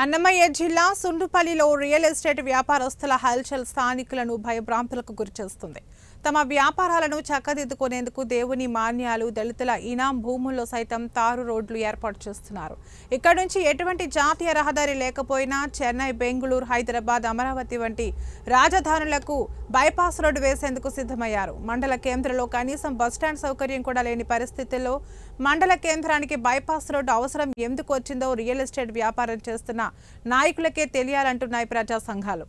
అన్నమయ్య జిల్లా సుండుపల్లిలో real estate వ్యాపారస్తుల హల్చల్ స్థానికులను భయభ్రాంతులకు గురిచేస్తుంది. తమ వ్యాపారాలను చక్కదిద్దుకునేందుకు దేవుని మాన్యాలు, దళితుల ఇనాం భూముల్లో సైతం తారు రోడ్లు ఏర్పాటు చేస్తున్నారు. ఇక్కడ నుంచి ఎటువంటి జాతీయ రహదారి లేకపోయినా చెన్నై, బెంగళూరు, హైదరాబాద్, అమరావతి వంటి రాజధానులకు బైపాస్ రోడ్డు వేసేందుకు సిద్ధమయ్యారు. మండల కేంద్రంలో కనీసం బస్టాండ్ సౌకర్యం కూడా లేని పరిస్థితుల్లో మండల కేంద్రానికి బైపాస్ రోడ్డు అవసరం ఎందుకు వచ్చిందో రియల్ ఎస్టేట్ వ్యాపారం చేస్తున్న నాయకులకే తెలియాలంటున్నాయి ప్రజా సంఘాలు.